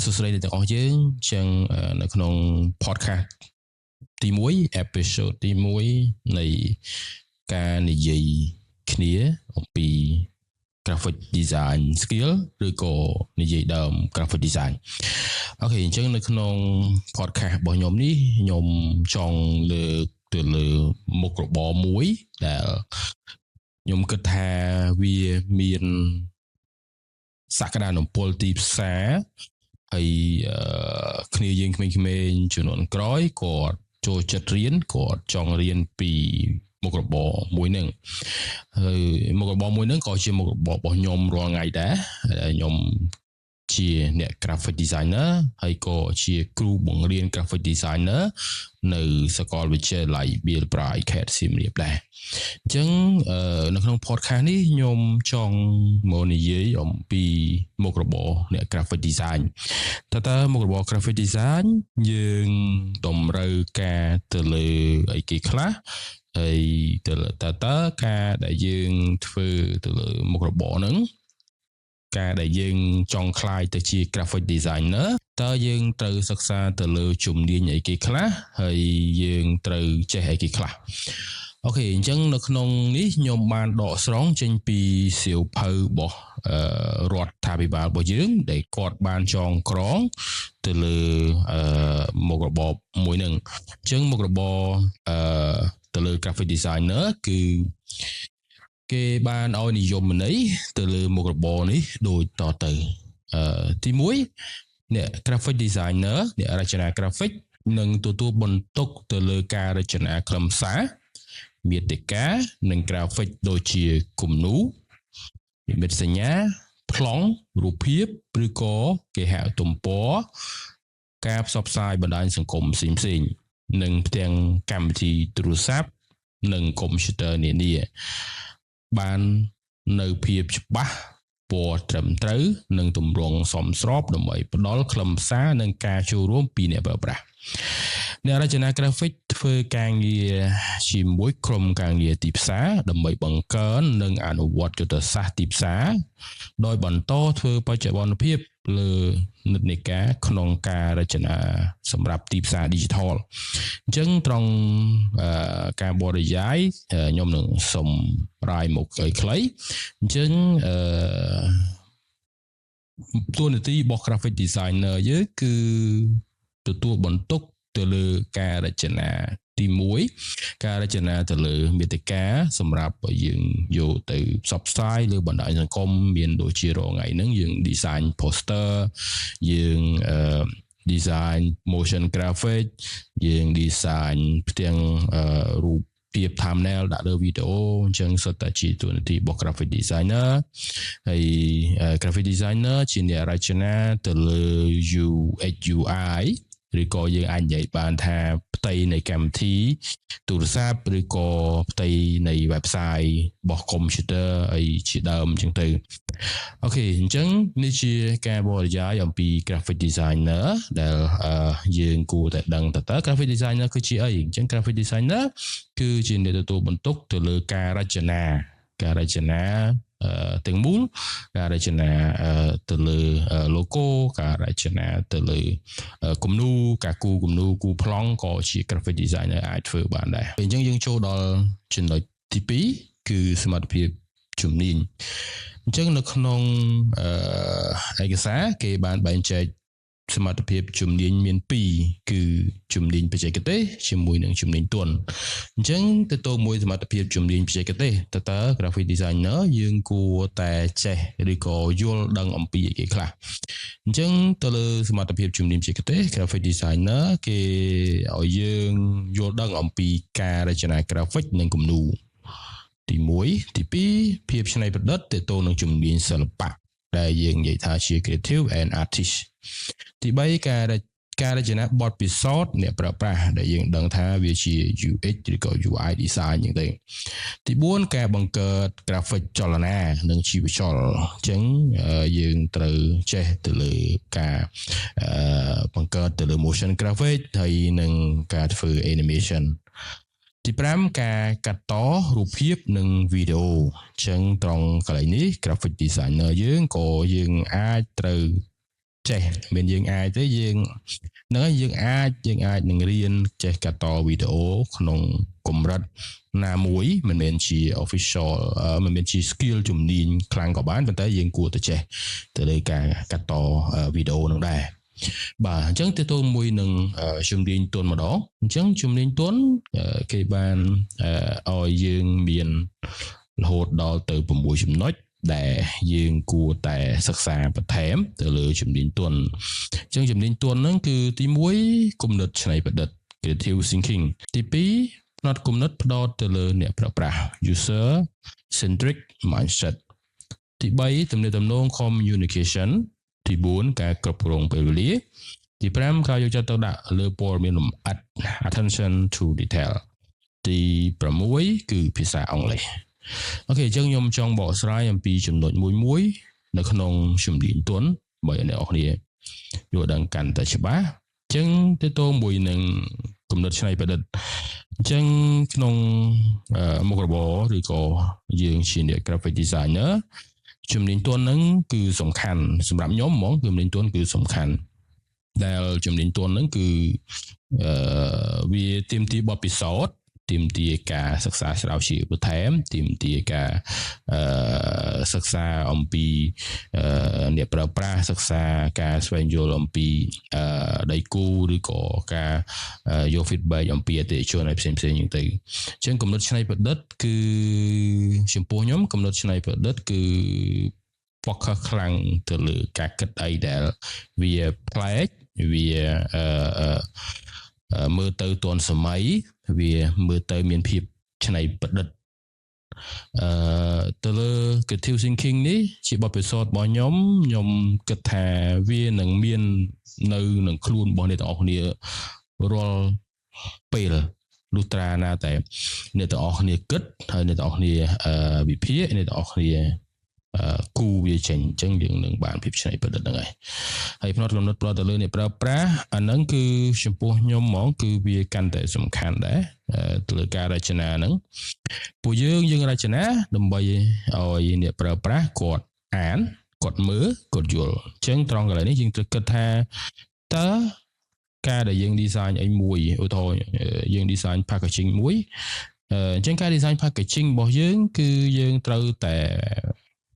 សួស្តីទាំងអស់យើងចឹងនៅក្នុង podcast ទី1 episode ទី1នៃការនិយាយគ្នាអំពី graphic design skill ឬក៏និយាយដើម graphic design អូខេអញ្ចឹងនៅក្នុង podcast របស់ខ្ញុំនេះខ្ញុំចង់លើកទៅលើមុខរបរមួយដែលខ្ញុំគិតថាវាមានសក្តានុពលទីផ្សារហើយគ្នាយើងក្មេងៗជំនាន់ក្រោយគាត់ចូលចិត្តរៀនគាត់ចង់រៀនពីមុខរបរមួយហ្នឹងហើយមុខរបរមួយហ្នឹងក៏ជាមុខរបររបស់ខ្ញុំរាល់ថ្ងៃដែរខ្ញុំជាអ្នក graphic designer ហើយក៏ជាគ្រូបង្រៀន graphic designer នៅសាកលវិទ្យាល័យ Billbrae ខេត្តសៀមរាបដែរអញ្ចឹងនៅក្នុង podcast នេះខ្ញុំចង់មកនិយាយអំពីមុខរបរអ្នក graphic design តើមុខរបរ graphic design យើងតម្រូវការទៅលើអីគេខ្លះហើយតើការដែលយើងធ្វើទៅលើមុខរបរហ្នឹងការដែលយើងចង់ក្លាយទៅជា graphic designer តើយើងត្រូវសិក្សាទៅលើជំនាញអីគេខ្លះហើយយើងត្រូវចេះអីគេខ្លះអូខេអញ្ចឹងនៅក្នុងនេះខ្ញុំបានដកស្រង់ចេញពីសៀវភៅរបស់រដ្ឋាភិបាលរបស់យើងដែលគាត់បានចងក្រងទៅលើមុខរបរមួយហ្នឹងអញ្ចឹងមុខរបរទៅលើ graphic designer គឺគេបានឲ្យនិយមន័យទៅលើមុខរបរនេះដូចតទៅទី1អ្នក graphic designer អ្នករចនា graphic នឹងទទួលបន្ទុកទៅលើការរចនាខ្លឹមសារមាតិកានិង graphic ដូចជាគំនូរនិមិត្តសញ្ញាប្លង់រូបភាពឬក៏គេហទំព័រការផ្សព្វផ្សាយបណ្ដាញសង្គមផ្សេងៗនិងផ្ទាំងកម្មវិធីទូរស័ព្ទនិងកុំព្យូទ័រនានាបាននៅភាពច្បាស់ពណ៌ត្រឹមត្រូវនិងទម្រង់សមស្របដើម្បីផ្ដល់ខ្លឹមសារនិងការចូលរួមពីអ្នកប្រើប្រាស់អ្នករចនា graphic ធ្វើការងារជាមួយក្រុមការងារទីផ្សារដើម្បីបង្កើននិងអនុវត្តយុទ្ធសាស្ត្រទីផ្សារដោយបន្តធ្វើបច្ចុប្បន្នភាពលើនិន្នាការក្នុងការរចនាសម្រាប់ទីផ្សារ digital អញ្ចឹងត្រង់ការបរិយាយខ្ញុំនឹងសុំរាយមកខ្លីៗអញ្ចឹងតួនាទីរបស់ graphic designer យើងគឺទទួលបន្ទុកទៅលើការរចនាទី1ការរចនាទៅលើមាតិកាសម្រាប់យើងយកទៅផ្សព្វផ្សាយលើបណ្ដាញសង្គមមានដូចជារាល់ថ្ងៃហ្នឹងយើង design poster យើង design motion graphic យើង design ផ្ទាំងរូបភាព thumbnail ដាក់លើវីដេអូអញ្ចឹងសុទ្ធតែជាតួនាទីរបស់ graphic designer ហើយ graphic designer ជាអ្នករចនាទៅលើ UX UI ឬក៏យើងអាចនិយាយបានថាផ្ទៃនៃកម្មវិធីទូរស័ព្ទឬក៏ផ្ទៃនៃ website របស់ computer អីជាដើមអញ្ចឹងទៅអូខេអញ្ចឹងនេះជាការបរិយាយអំពី graphic designer ដែលយើងគួរតែដឹងតើ graphic designer គឺជាអីអញ្ចឹង graphic designer គឺជាអ្នកទទួលបន្ទុកទៅលើការរចនាទាំងមូលការរចនាទៅលើ logo ការរចនាទៅលើគំនូរការគូរគំនូរគូរប្លង់ក៏ជា graphic designer អាចធ្វើបានដែរអញ្ចឹងយើងចូលដល់ចំណុចទី2គឺសមត្ថភាពជំនាញអញ្ចឹងនៅក្នុងឯកសារគេបានបែងចែកសមត្ថភាពជំនាញមាន2គឺជំនាញបច្ចេកទេសជាមួយនឹងជំនាញទន់អញ្ចឹងទៅមួយសមត្ថភាពជំនាញបច្ចេកទេសតើ graphic designer យើងគួរតែចេះឬក៏យល់ដឹងអំពីអីគេខ្លះអញ្ចឹងទៅលើសមត្ថភាពជំនាញបច្ចេកទេស graphic designer គេឲ្យយើងយល់ដឹងអំពីការរចនា graphic និងគំនូរទី1ទី2ភាពច្នៃប្រឌិតទៅនឹងជំនាញសិល្បៈដែលយើងនិយាយថាជា creative and artist ទី3ការរចនាបទពិសោធន៍អ្នកប្រើប្រាស់ដែលយើងដឹងថាវាជា UX ឬក៏ UI design អញ្ចឹងទៅទី4ការបង្កើត graphic ចលនានិងជីវចលអញ្ចឹងយើងត្រូវចេះទៅលើការបង្កើតទៅលើ motion graphic ហើយនិងការធ្វើ animation ទី5ការកាត់តរូបភាពនិងវីដេអូអញ្ចឹងត្រង់កន្លែងនេះ graphic designer យើងក៏យើងអាចត្រូវ ចេះមិនយើងអាចទេយើងហ្នឹងហើយយើងអាចនឹងរៀនចេះកាត់តវីដេអូក្នុងកម្រិតណាមួយមិនមែនជា official មិនមែនជា skill ជំនាញខ្លាំងក៏បានប៉ុន្តែយើងគួរតែចេះទៅលើការកាត់តវីដេអូហ្នឹងដែរបាទអញ្ចឹងទៅទៅមួយនឹងជំនាញទន់ម្ដងអញ្ចឹងជំនាញទន់គេបានឲ្យយើងមានរហូតដល់ទៅ6ចំណុចដែលយើងគួរតែសិក្សាបន្ថែមទៅលើជំនាញទន់អញ្ចឹងជំនាញទន់ហ្នឹងគឺទី1គំនិតច្នៃប្រឌិត creative thinking ទី2ផ្នត់គំនិតផ្ដោតទៅលើអ្នកប្រើប្រាស់ user centric mindset ទី3ទំនាក់ទំនង communication ទី4ការគ្រប់គ្រងពេលវេលាទី5ការយកចិត្តទុកដាក់លើព័ត៌មានលម្អិត attention to detail ទី6គឺភាសាអង់គ្លេសអូខេអញ្ចឹងខ្ញុំចង់បកស្រាយអំពីចំណុចមួយនៅក្នុងជំនាញទន់បើអ្នកនរគ្នាយល់ដឹងកាន់តែច្បាស់អញ្ចឹងទៅទៅមួយនឹងគំនិតច្នៃប្រឌិតអញ្ចឹងក្នុងមុខរបរឬក៏យើងជាអ្នក graphic designer ជំនាញទន់ហ្នឹងគឺសំខាន់សម្រាប់ខ្ញុំហ្មងជំនាញទន់គឺសំខាន់ដែលជំនាញទន់ហ្នឹងគឺវាទាមទារបទពិសោធន៍ទាមទារការសិក្សាស្រាវជ្រាវបន្ថែមទាមទារការសិក្សាអំពីអ្នកប្រើប្រាស់សិក្សាការស្វែងយល់អំពីដៃគូឬក៏ការយក feedback អំពីអតិថិជនឲ្យផ្សេងៗហ្នឹងទៅអញ្ចឹងគំនិតច្នៃប្រឌិតគឺចំពោះខ្ញុំគំនិតច្នៃប្រឌិតគឺfocus ខ្លាំងទៅលើការគិតអីដែលវាប្លែកវាមើលទៅទាន់សម័យវាមើលទៅមានភាពច្នៃប្រឌិតទៅលើ creative thinking នេះជាបទពិសោធន៍របស់ខ្ញុំគិតថាវានឹងមាននៅនឹងខ្លួនរបស់អ្នកទាំងអស់គ្នារាល់ពេលលុះត្រាណាតែអ្នកទាំងអស់គ្នាគិតហើយអ្នកទាំងអស់គ្នាវិភាគអ្នកទាំងអស់គ្នាគូវាចេញអញ្ចឹងយើងនឹងបានភាពច្នៃប្រឌិតហ្នឹងហើយផ្នត់កំណត់ផ្ដោតទៅលើអ្នកប្រើប្រាស់អាហ្នឹងគឺចំពោះខ្ញុំហ្មងគឺវាកាន់តែសំខាន់ដែរទៅលើការរចនាហ្នឹងពួកយើងរចនាដើម្បីឲ្យអ្នកប្រើប្រាស់គាត់អានគាត់មើលគាត់យល់អញ្ចឹងត្រង់កន្លែងនេះយើងត្រូវគិតថាតើការដែលយើង design អីមួយឧទាហរណ៍យើង design packaging មួយអញ្ចឹងការ design packaging របស់យើងគឺយើងត្រូវតែ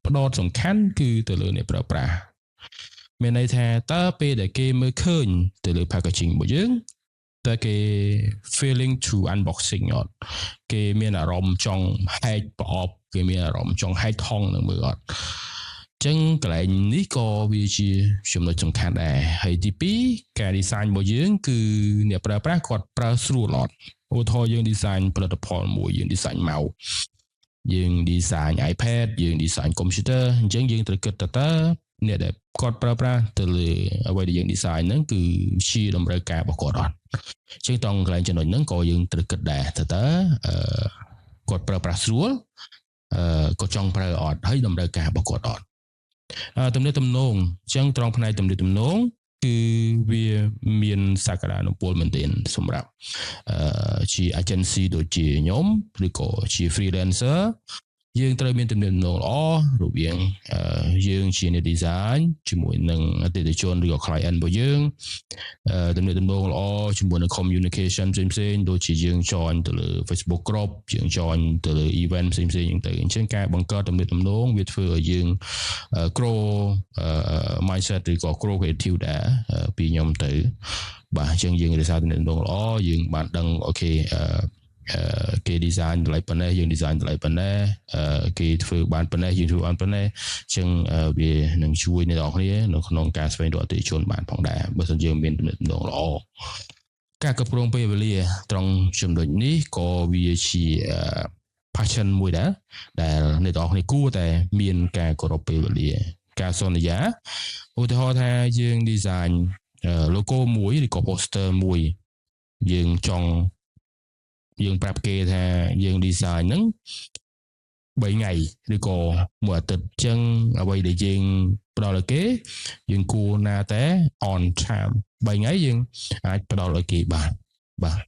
ផ្ដោតសំខាន់គឺទៅលើអ្នកប្រើប្រាស់មានន័យថាតើពេលដែលគេមើលឃើញទៅលើ packaging របស់យើងតើគេ feeling to unboxing អត់គេមានអារម្មណ៍ចង់ហែកប្រអប់គេមានអារម្មណ៍ចង់ហែកថងនឹងមើលអត់អញ្ចឹងកន្លែងនេះក៏វាជាចំណុចសំខាន់ដែរហើយទី2ការ design របស់យើងគឺអ្នកប្រើប្រាស់គាត់ប្រើស្រួលអត់ឧទាហរណ៍យើង design ផលិតផលមួយយើង design mouseយើង design iPad យើង design computer អញ្ចឹងយើងត្រូវគិតតើអ្នកដែលគាត់ប្រើប្រាស់ទៅលើអ្វីដែលយើង design ហ្នឹងគឺជាតម្រូវការរបស់គាត់អត់អញ្ចឹងតង់កន្លែងចំណុចហ្នឹងក៏យើងត្រូវគិតដែរតើគាត់ប្រើប្រាស់ស្រួលគាត់ចង់ប្រើអត់ហើយតម្រូវការរបស់គាត់អត់ទំនាក់ទំនងអញ្ចឹងត្រង់ផ្នែកទំនាក់ទំនងគឺវាមានសក្តានុពលមែនទែនសម្រាប់ជា agency ដូចជាខ្ញុំឬក៏ជា freelancer យើងត្រូវមានទំនាក់ទំនងល្អរវាងយើងជាអ្នក design ជាមួយនឹងអតិថិជនឬក៏ client របស់យើងទំនាក់ទំនងល្អជាមួយនឹង communication ផ្សេងៗដូចជាយើង join ទៅលើ Facebook group យើង join ទៅលើ event ផ្សេងៗហ្នឹងទៅអញ្ចឹងការបង្កើតទំនាក់ទំនងវាធ្វើឲ្យយើង grow mindset ឬក៏ grow creative ដែរពីខ្ញុំទៅបាទអញ្ចឹងយើងរក្សាទំនាក់ទំនងល្អយើងបានដឹងអូខេគេ design តម្លៃប៉ុណ្ណេះយើង design តម្លៃប៉ុណ្ណេះគេធ្វើបានប៉ុណ្ណេះយើងធ្វើបានប៉ុណ្ណេះអញ្ចឹងវានឹងជួយអ្នកនរគ្នានៅក្នុងការស្វែងរកអតិថិជនបានផងដែរបើមិនយើងមានទំនាក់ទំនងល្អការគ្រប់គ្រងពេលវេលាត្រង់ចំណុចនេះក៏វាជា passion មួយដែរដែលអ្នកនរគ្នាគួរតែមានការគោរពពេលវេលាការសន្យាឧទាហរណ៍ថាយើង design logo មួយឬក៏ poster មួយយើងប្រាប់គេថាយើង design ហ្នឹង3ថ្ងៃឬក៏មួយអាទិត្យអញ្ចឹងអ្វីដែលយើងផ្ដល់ឲ្យគេយើងគួរណាតែ on time 3ថ្ងៃយើងអាចផ្ដល់ឲ្យគេបានបាទ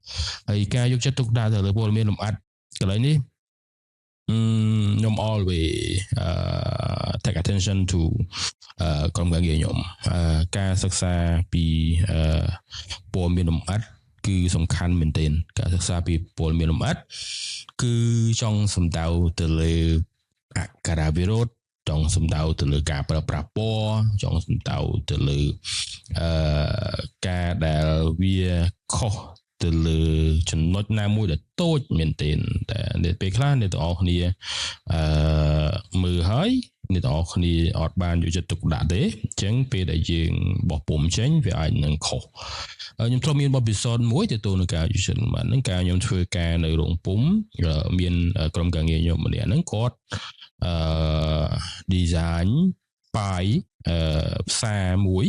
ហើយការយកចិត្តទុកដាក់ទៅលើព័ត៌មានលម្អិតកន្លែងនេះ ខ្ញុំ always take attention to ក្រុមការងារខ្ញុំការសិក្សាពីព័ត៌មានលម្អិតគឺសំខាន់មែនទែនការសិក្សាពីព័ត៌មានលម្អិតគឺចង់សំដៅទៅលើអក្ខរាវិរុទ្ធចង់សំដៅទៅលើការប្រើប្រាស់ពណ៌ចង់សំដៅទៅលើការដែលវាខុសទៅលើចំណុចណាមួយដែលតូចមែនទែនតែពេលខ្លះអ្នកទាំងអស់គ្នាមើលហើយអ្នកទាំងអស់គ្នាអត់បានយកចិត្តទុកដាក់ទេអញ្ចឹងពេលដែលយើងបោះពុម្ពចេញវាអាចនឹងខុសខ្ញុំធ្លាប់មានបទពិសោធន៍មួយទៅទៅនឹងការយកចិត្តទុកដាក់ហ្នឹងការខ្ញុំធ្វើការនៅរោងពុម្ពមានក្រុមការងារខ្ញុំម្នាក់ហ្នឹងគាត់design បាយផ្សារមួយ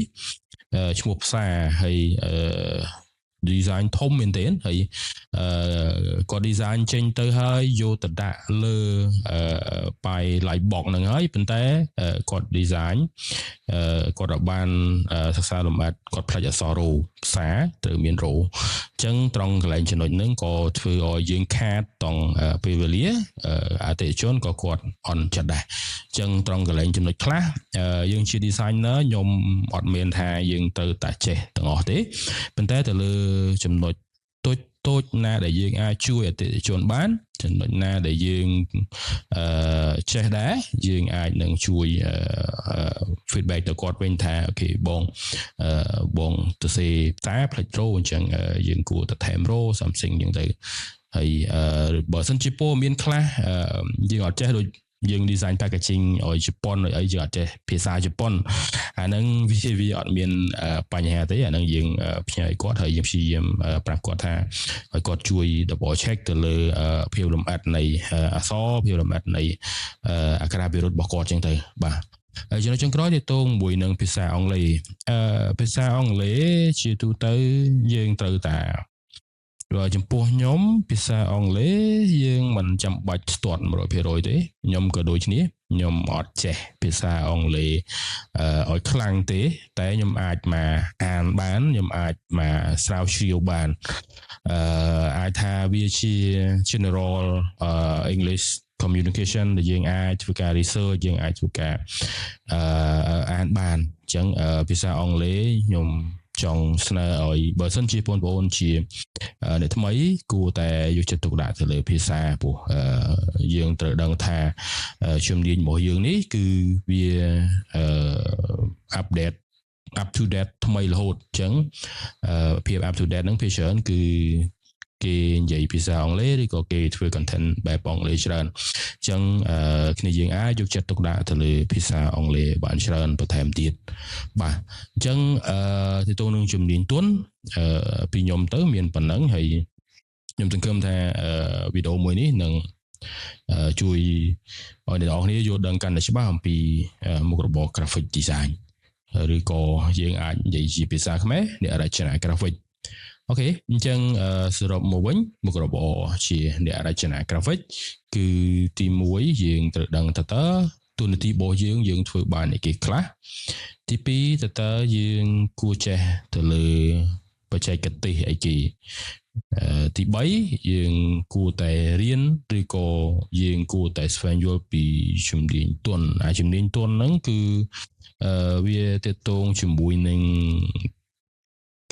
ឈ្មោះផ្សារហើយdesign ធំមែនទែនហើយគាត់ design ចេញទៅហើយយកទៅដាក់លើបាយ light box ហ្នឹងហើយប៉ុន្តែគាត់ design គាត់បានសិក្សាលម្អិតគាត់ផ្លេចអក្សររោផ្សារត្រូវមានរោអញ្ចឹងត្រង់កន្លែងចំណុចហ្នឹងក៏ធ្វើឲ្យយើងខាតតង់ពេលវេលាអតិថិជនក៏គាត់អន់ចិត្តដែរអញ្ចឹងត្រង់កន្លែងចំណុចខ្លះយើងជា designer ខ្ញុំអត់មានថាយើងត្រូវតែចេះទាំងអស់ទេប៉ុន្តែទៅលើចំណុចតូចណាដែលយើងអាចជួយអតិថិជនបានចំណុចណាដែលយើងចេះដែរយើងអាចនឹងជួយ feedback ទៅគាត់វិញថាអូខេបងទៅសេតាផ្លេចរោអញ្ចឹងយើងគួរទៅថែមរោ something អញ្ចឹងទៅហើយបើសិនជាព័ត៌មានខ្លះយើងអត់ចេះដូចយើង design packaging ឲ្យជប៉ុនឲ្យអីយើងអត់ចេះភាសាជប៉ុនអាហ្នឹងវាអត់មានបញ្ហាទេអាហ្នឹងយើងផ្ញើឲ្យគាត់ហើយយើងព្យាយាមប្រាប់គាត់ថាឲ្យគាត់ជួយ double check ទៅលើភាពលម្អិតនៃអក្សរភាពលម្អិតនៃអក្ខរាវិរុទ្ធរបស់គាត់ចឹងទៅបាទហើយចំណុចចុងក្រោយទាក់ទងមួយនឹងភាសាអង់គ្លេសភាសាអង់គ្លេសជាទូទៅយើងត្រូវតាចំពោះខ្ញុំភាសាអង់គ្លេសយើងមិនចាំបាច់ស្ទាត់ 100% ទេខ្ញុំក៏ដូចគ្នាខ្ញុំអត់ចេះភាសាអង់គ្លេសឲ្យខ្លាំងទេតែខ្ញុំអាចមកអានបានខ្ញុំអាចមកស្រាវជ្រាវបានអាចថាវាជា general English communication ដែលយើងអាចធ្វើការ research យើងអាចធ្វើការអានបានអញ្ចឹងភាសាអង់គ្លេសខ្ញុំចង់ស្នើឲ្យបើសិនជាបងប្អូនជាអ្នកថ្មីគួរតែយកចិត្តទុកដាក់ទៅលើភាសាព្រោះយើងត្រូវដឹងថាជំនាញរបស់យើងនេះគឺវា update up to date ថ្មីរហូតអញ្ចឹងភាព up to date ហ្នឹងភាគច្រើនគឺគេនិយាយភាសាអង់គ្លេសឬក៏គេធ្វើ content បែបអង់គ្លេសច្រើនអញ្ចឹងគ្នាយើងអាចយកចិត្តទុកដាក់ទៅលើភាសាអង់គ្លេសបានច្រើនបន្ថែមទៀតបាទអញ្ចឹងទៅទៅនឹងជំនាញទន់ពីខ្ញុំទៅមានប៉ុណ្ណឹងហើយខ្ញុំសង្ឃឹមថាវីដេអូមួយនេះនឹងជួយឲ្យអ្នកនរគ្នាយល់ដឹងកាន់តែច្បាស់អំពីមុខរបរ graphic design ឬក៏យើងអាចនិយាយជាភាសាខ្មែរអ្នករចនា graphicអូខេអញ្ចឹងសរុបមកវិញមុខរបរជាអ្នករចនា graphic គឺទី1យើងត្រូវដឹងតើទូនាទីរបស់យើងធ្វើបានអីគេខ្លះទី2តើយើងគួរចេះទៅលើបច្ចេកទេសអីគេទី3យើងគួរតែរៀនឬក៏យើងគួរតែស្វែងយល់ពីជំនាញទន់ជំនាញទន់ហ្នឹងគឺវាទាក់ទងជាមួយនឹង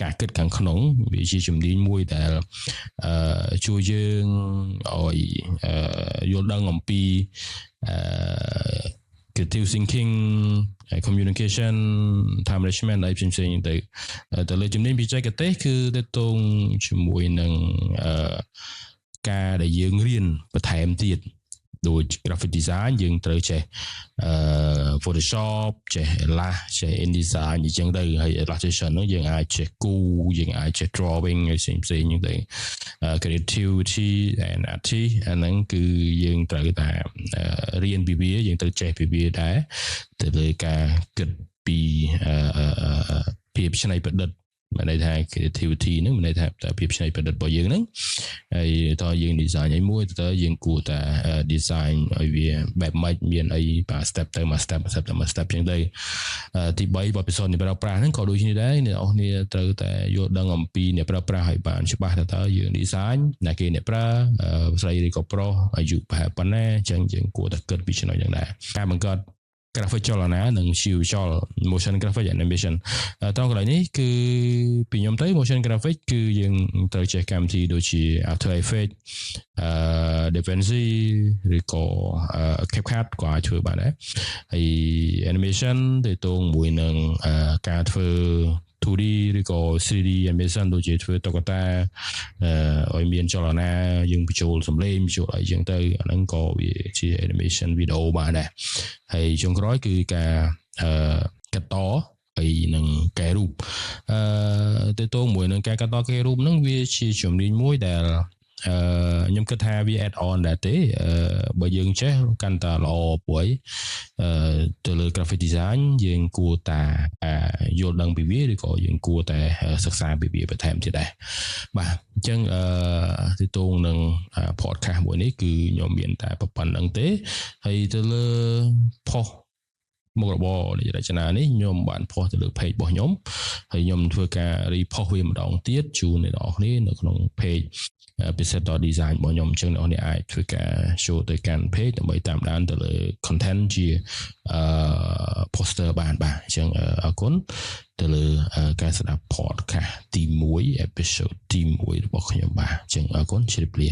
ការគិតខាងក្នុងវាជាជំនាញមួយដែលជួយយើងឲ្យយល់ដឹងអំពីcreative thinking communication time management អីផ្សេងៗទៅលើជំនាញបច្ចេកទេសគឺទាក់ទងជាមួយនឹងការដែលយើងរៀនបន្ថែមទៀតដូច graphic design យើងត្រូវចេះPhotoshop ចេះ Illustrator ចេះ InDesign អញ្ចឹងទៅហើយ illustration ហ្នឹងយើងអាចចេះគូយើងអាចចេះ drawing ផ្សេងៗអញ្ចឹងទៅ creativity and artist អាហ្នឹងគឺយើងត្រូវតែរៀនពីវាយើងត្រូវចេះពីវាដែរទៅលើការគិតពីភាពច្នៃប្រឌិត mà đây thay creativity nữa mà đây thay tại việc này phải đặt bao nhiêu nữa ai tao dương design ai mua tao dương cụ ta design ai vìแบบไม่មានអីបាទ step ទៅមក step ចឹងទៅទី3បទពិសោធន៍អ្នកប្រើប្រាស់ហ្នឹងក៏ដូចនេះដែរអ្នកនរគ្នាត្រូវតែយល់ដឹងអំពីអ្នកប្រើប្រាស់ឲ្យបានច្បាស់តើយើង design ណាគេអ្នកប្រើស្រីឬក៏ប្រុសអាយុប្រហែលប៉ុណ្ណាចឹងយើងគួរតែគិតពីចំណុចហ្នឹងដែរការបង្កើត graphic ចលនានិង motion graphic animation ត្រង់កន្លែងនេះគឺពីខ្ញុំទៅ motion graphic គឺយើងត្រូវចេះកម្មវិធីដូចជា After Effects DaVinci ឬក៏ CapCut ក៏អាចធ្វើបានដែរហើយ animation ទៅទងមួយនឹងការធ្វើ 2D ឬក៏ 3D animation ដូចជាធ្វើតុក្កតាឲ្យមានចលនាយើងបញ្ចូលសំឡេងបញ្ចូលអីចឹងទៅអាហ្នឹងក៏វាជា animation video បានដែរហើយចុងក្រោយគឺការកាត់តហើយនឹងកែរូបទៅទងមួយនឹងការកាត់តកែរូបហ្នឹងវាជាជំនាញមួយដែលខ្ញុំគិតថាវា add on ដែរទេបើយើងចេះកាន់តែល្អព្រោះទៅលើ graphic design យើងគួរតែយល់ដឹងពីវាឬក៏យើងគួរតែសិក្សាពីវាបន្ថែមទៀតដែរបាទអញ្ចឹងទៅទងនឹង podcast មួយនេះគឺខ្ញុំមានតែប៉ុណ្្នឹងទេហើយទៅលើ post មុខរបរនៃរចនានេះខ្ញុំបានផុសទៅលើ page របស់ខ្ញុំហើយខ្ញុំធ្វើការ repost វាម្ដងទៀតជូនអ្នកនរគ្នានៅក្នុង page Pisetto design របស់ខ្ញុំអញ្ចឹងអ្នកនរអាចធ្វើការ show ទៅកាន់ page ដើម្បីតាមដានទៅលើ content ជា poster បានបាទអញ្ចឹងអរគុណទៅលើការស្ដាប់ podcast ទី1 episode ទី1របស់ខ្ញុំបាទអញ្ចឹងអរគុណជម្រាបលា